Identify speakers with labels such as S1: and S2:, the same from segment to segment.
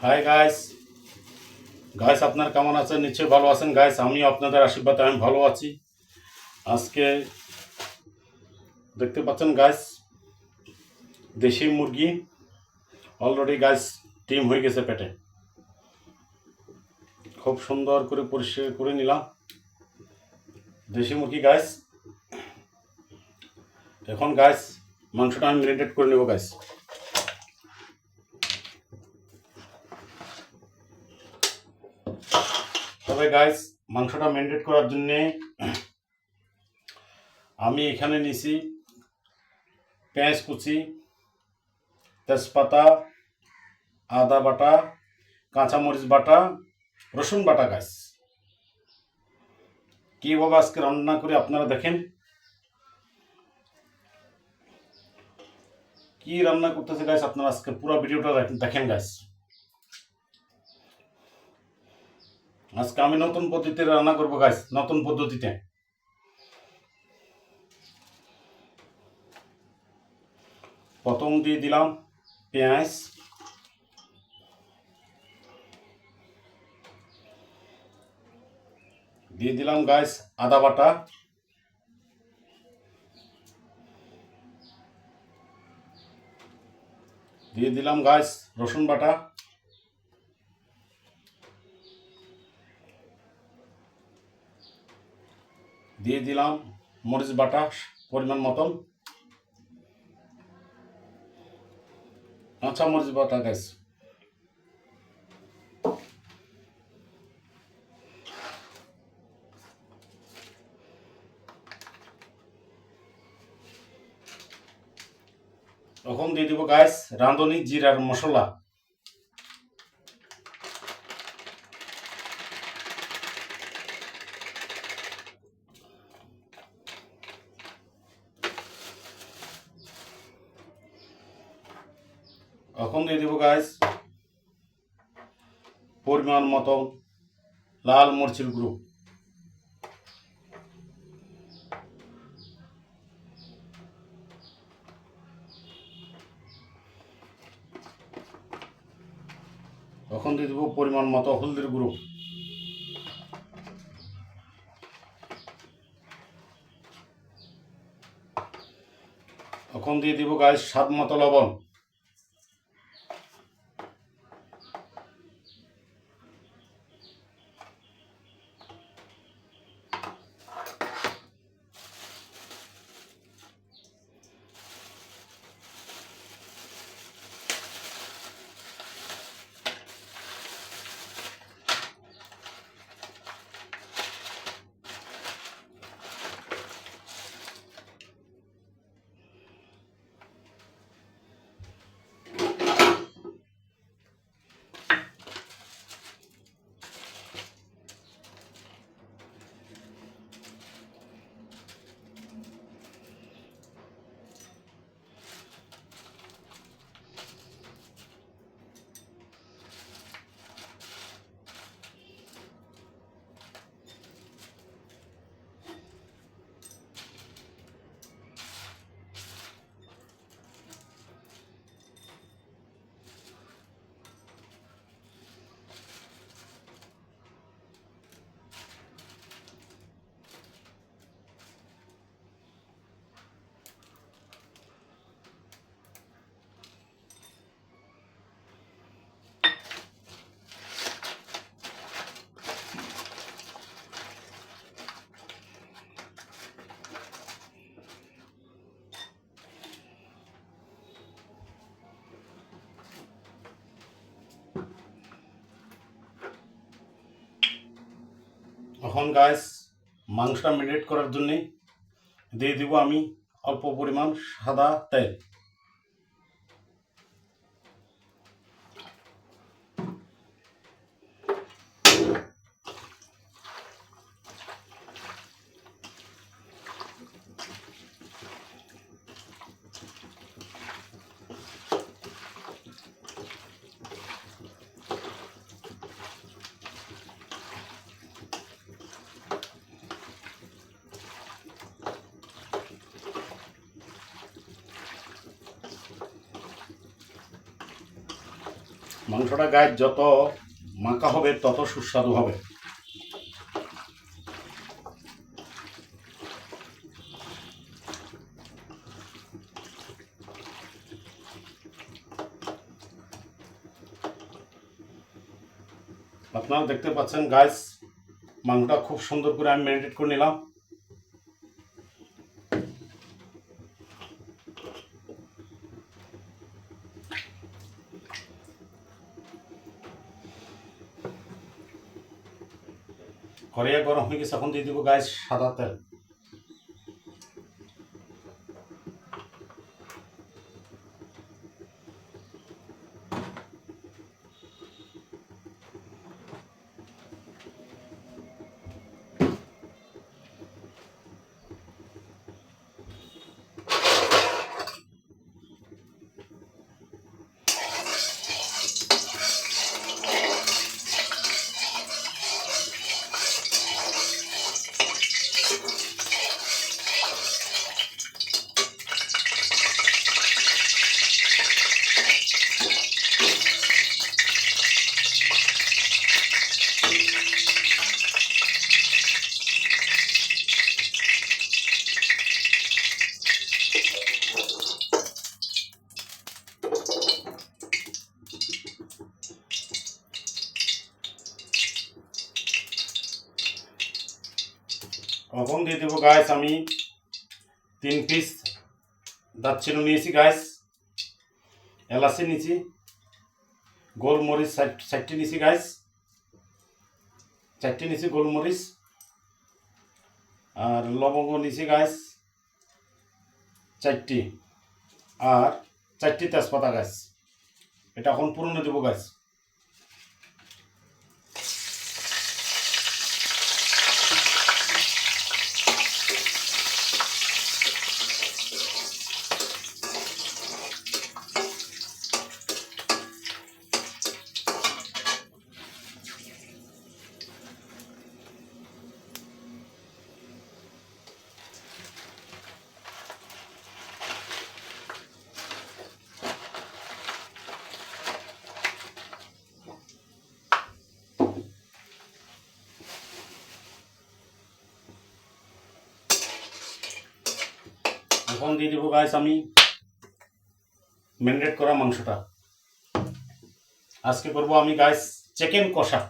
S1: Hi guys guys আপনারা কেমন আছেন? নিশ্চয়ই ভালো আছেন গাইস। আমিও আপনাদের আশীর্বাদে আমি ভালো আছি। আজকে দেখতে পাচ্ছেন গাইস, দেশি মুরগি অলরেডি গাইস ডিম হয়ে গেছে পেটে। খুব সুন্দর করে পরিষ্কার করে নিলাম দেশি মুরগি গাইস। এখন গাইস মাংসটা আমি ম্যারিনেট করে নেব গাইস। তবে গাইস মাংসটা ম্যারিনেট করার জন্যে আমি এখানে নিছি পেঁয়াজ কুচি, তেজপাতা, আদা বাটা, কাঁচামরিচ বাটা, রসুন বাটা গাইস। কীভাবে আজকে রান্না করে আপনারা দেখেন, কি রান্না করতেছে গাইস। আপনারা আজকে পুরো ভিডিওটা দেখেন গাইস। আজকে আমি নতুন পদ্ধতিতে রান্না করবো গাইস, নতুন পদ্ধতিতে। প্রথম দিয়ে দিলাম পেঁয়াজ, দিয়ে দিলাম গাইস আদা বাটা, দিয়ে দিলাম গাইস রসুন বাটা, দিয়ে দিলাম মরিচ বাটা পরিমাণ মতন, কাঁচা মরিচ বাটা গাইস। এখন দিয়ে দিব গাইস রাঁধুনি জিরার মশলা। এখন দিয়ে দিব গাইস পরিমাণ মতো লাল মরিচের গুঁড়ো। এখন দিয়ে দেবো পরিমাণ মতো হলদির গুঁড়ো। এখন দিয়ে দিব গাইস স্বাদ মতো লবণ। এখন গাইস মাংসটা ম্যারিনেট করার জন্যে দিয়ে দিব আমি অল্প পরিমাণ সাদা তেল। মাংসটা গায়ে যত মাখা হবে তত সুস্বাদু হবে। আপনারা দেখতে পাচ্ছেন গাইস, মাংসটা খুব সুন্দর করে আমি ম্যারিনেট করে নিলাম। কড়াইয়া গরম হয়ে গেছে, এখন দিয়ে দিব গাইস সাদা তেল। এখন দিয়ে দেবো গাইস আমি 3 পিস দারচিনি নিয়েছি গাইস, এলাচি নিয়েছি, গোলমরিচ 4টি নিয়েছি গাইস, 4টি নিয়েছি গোলমরিচ, আর লবঙ্গ নিয়েছি গাইস 4টি, আর 4টি তেজপাতা গাইস। এটা এখন পুরনো দেবো গাইস। এখন দিয়ে দেবো গাইস আমি ম্যারিনেট করা মাংসটা। আজকে করব আমি গাইস চিকেন কষা।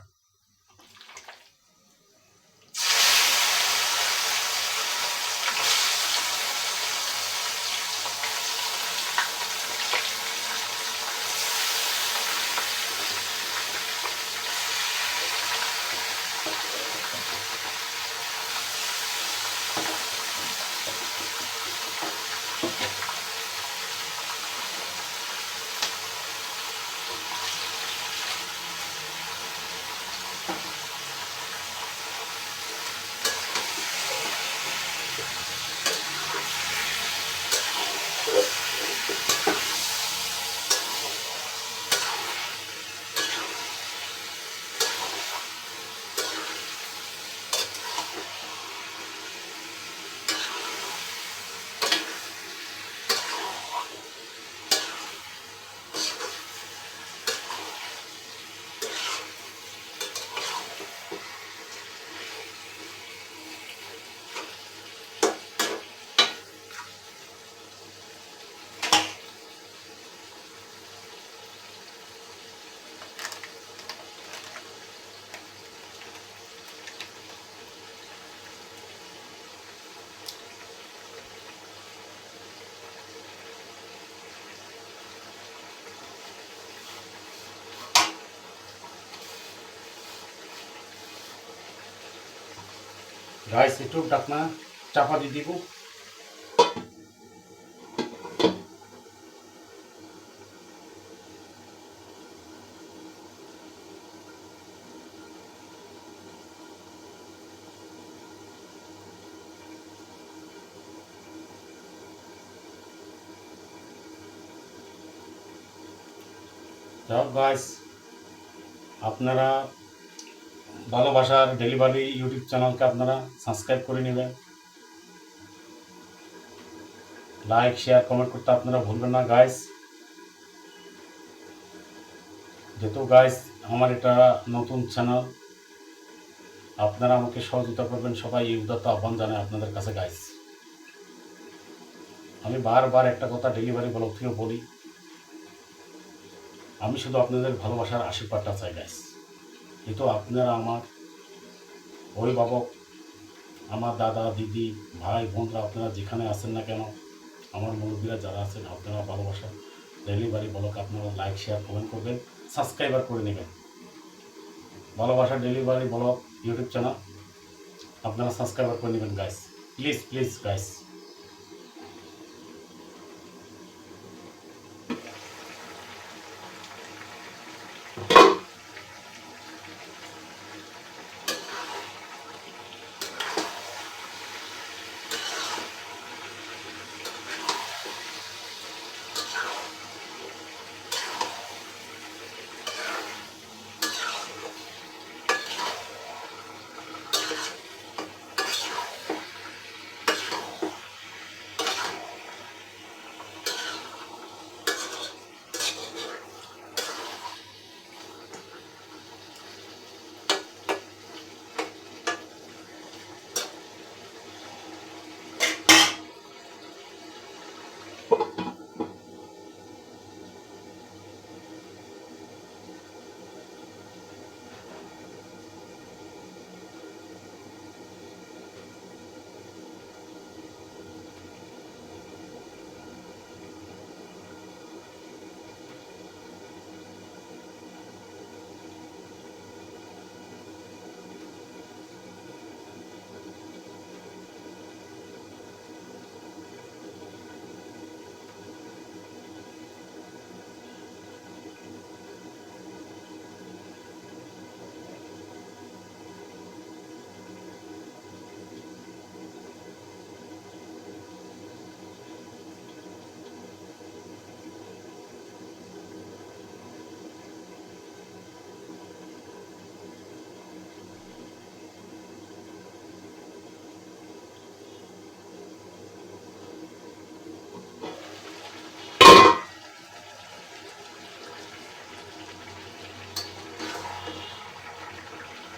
S1: গাইস একটু ঢাকনা চাপা দিয়ে দিব। যাও গাইস, আপনারা ভালোবাসার ডেলিভারি ইউটিউব চ্যানেলকে আপনারা সাবস্ক্রাইব করে নেবেন, লাইক শেয়ার কমেন্ট করতে আপনারা ভুলবেন না গাইস। যেহেতু গাইস আমার এটা নতুন চ্যানেল, আপনারা আমাকে সহযোগিতা করবেন সবাই, এই উদাত্ত আহ্বান জানাই আপনাদের কাছে গাইস। আমি বারবার একটা কথা ডেলিভারি ব্লগ থেকে বলি, আমি শুধু আপনাদের ভালোবাসার আশীর্বাদটা চাই গাইস। কিন্তু আপনারা আমার অভিভাবক, আমার দাদা দিদি ভাই বোনরা, আপনারা যেখানে আছেন না কেন, আমার মুরব্বীরা যারা আছেন, আপনারা ভালোবাসা ডেলিভারি ব্লগ আপনারা লাইক শেয়ার কমেন্ট করবেন, সাবস্ক্রাইবার করে নেবেন। ভালোবাসা ডেলিভারি ব্লগ ইউটিউব চ্যানেল আপনারা সাবস্ক্রাইবার করে নেবেন গাইস, প্লিজ প্লিজ গাইস।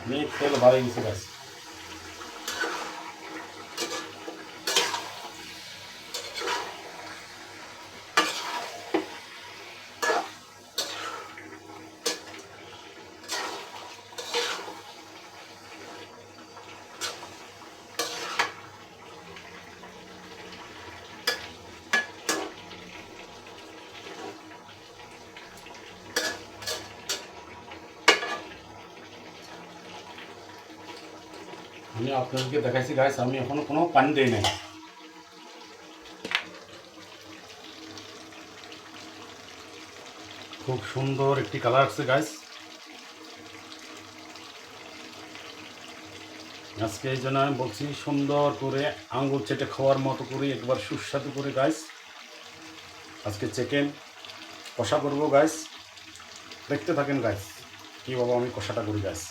S1: আমি তেল বাড়িয়ে গেছি গাইস। আমি আপনাদেরকে দেখাইছি গাইস, আমি এখনো কোনো পানি দেই নাই। খুব সুন্দর একটি কালার আসছে গাইস। আজকে এই জন্য আমি বলছি সুন্দর করে আঙ্গুর চেটে খাওয়ার মতো করে একবার সুস্বাদু করে গাইস আজকে চিকেন কষা করবো গাইস। দেখতে থাকেন গাইস কীভাবে আমি কষাটা করি গাইস।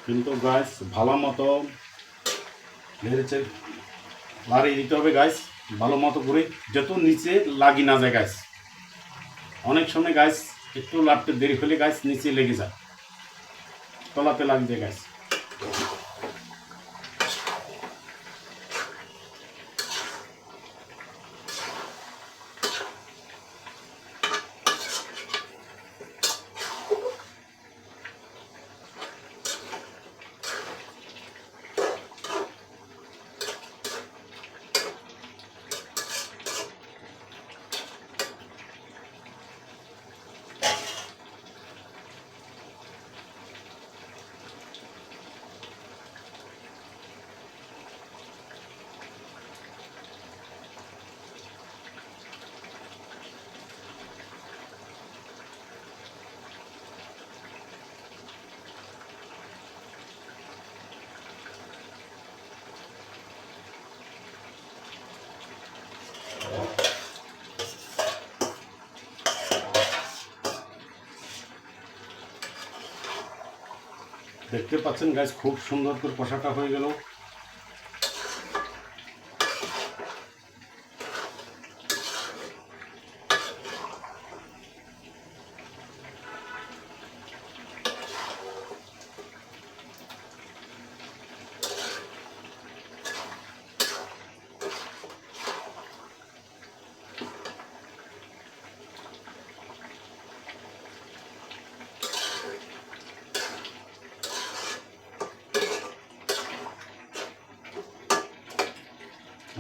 S1: কিন্তু গাইস ভালো মতো নেড়েছে লাড়িয়ে দিতে হবে গাইস, ভালো মতো করে, যত নিচে লাগি না যায় গাইস। অনেক সময় গাইস একটু লাড়তে দেরি হলে গাইস নিচে লেগে যায়, তলাতে লাগে যায় গাইস। দেখতে পাচ্ছেন গাইস, খুব সুন্দর করে কষাটা হয়ে গেল।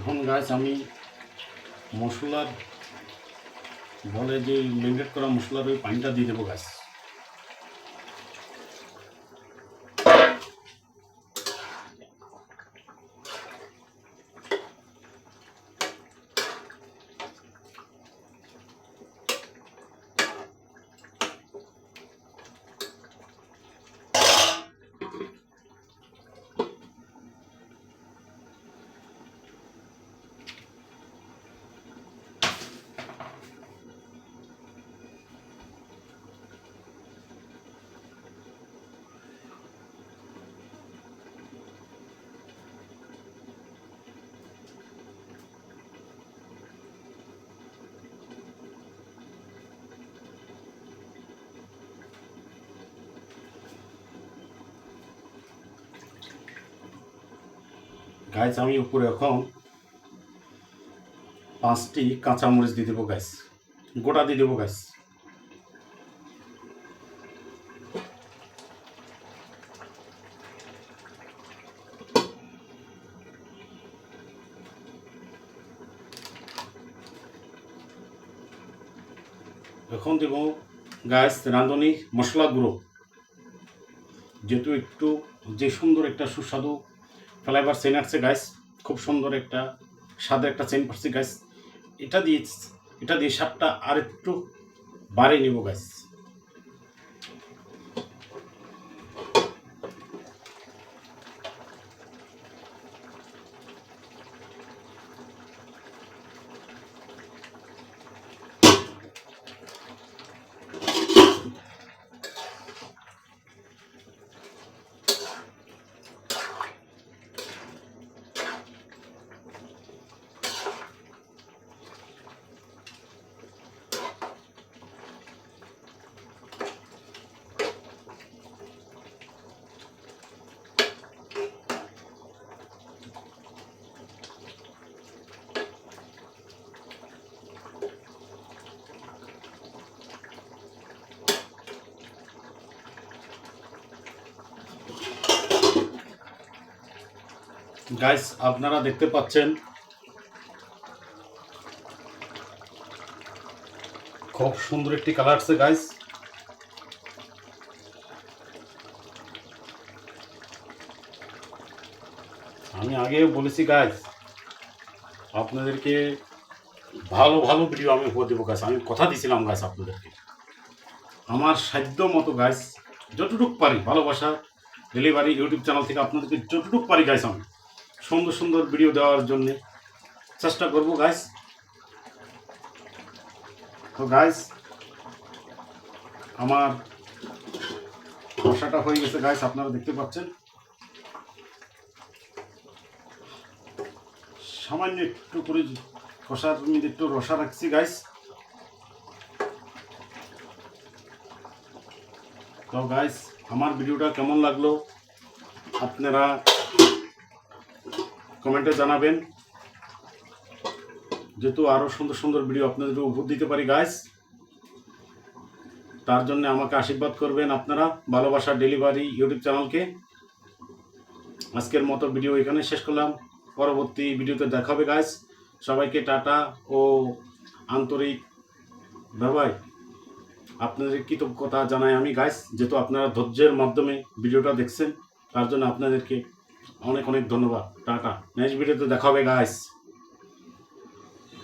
S1: এখন গাছ আমি মশলার বলে যে মেরিনেট করা মশলার ওই পানিটা দিয়ে দেবো গাছ। গাছ আমি উপরে এখন 5টি কাঁচামরিচ দিয়ে দেবো গাছ, গোটা দিয়ে দেবো গাছ। এখন দেবো গাছ রাঁধুনি মশলা গুঁড়ো, যেহেতু একটু যে সুন্দর একটা সুস্বাদু ফ্লেভার চেন আসছে গাছ, খুব সুন্দর একটা স্বাদের একটা চেন পাচ্ছি গাছ। এটা দিয়ে স্বাদটা আর একটু বাড়িয়ে নেব গাছ। গাইস আপনারা দেখতে পাচ্ছেন খুব সুন্দর একটি কালার আছে গাইস। আমি আগেও বলেছি গাইস, আপনাদেরকে ভালো ভালো ভিডিও আমি উপহার দেবো গাইস। আমি কথা দিয়েছিলাম গাইস আপনাদেরকে, আমার সাধ্য মতো গাইস যতটুকু পারি ভালোবাসা ডেলিভারি ইউটিউব চ্যানেল থেকে আপনাদেরকে যতটুকু পারি গাইস আমি সুন্দর সুন্দর ভিডিও দেওয়ার জন্য চেষ্টা করব গাইস। তো গাইস আমার কষাটা হয়ে গেছে গাইস, আপনারা দেখতে পাচ্ছেন। সামান্য একটু করে কষার মধ্যে একটু রসা রাখছি গাইস। তো গাইস আমার ভিডিওটা কেমন লাগলো আপনারা কমেন্টে জানাবেন, যেহেতু আরও সুন্দর সুন্দর ভিডিও আপনাদের উপহার দিতে পারি গাইস। তার জন্য আমাকে আশীর্বাদ করবেন আপনারা, ভালোবাসা ডেলিভারি ইউটিউব চ্যানেলকে। আজকের মতো ভিডিও এখানে শেষ করলাম, পরবর্তী ভিডিওতে দেখা হবে গাইস। সবাইকে টাটা ও আন্তরিক ভাবাই আপনাদের কৃতজ্ঞতা জানাই আমি গাইস, যেহেতু আপনারা ধৈর্যের মাধ্যমে ভিডিওটা দেখছেন, তার জন্য আপনাদেরকে অনেক অনেক ধন্যবাদ। টাটা, নেক্সট ভিডিওতে দেখা হবে গাইস।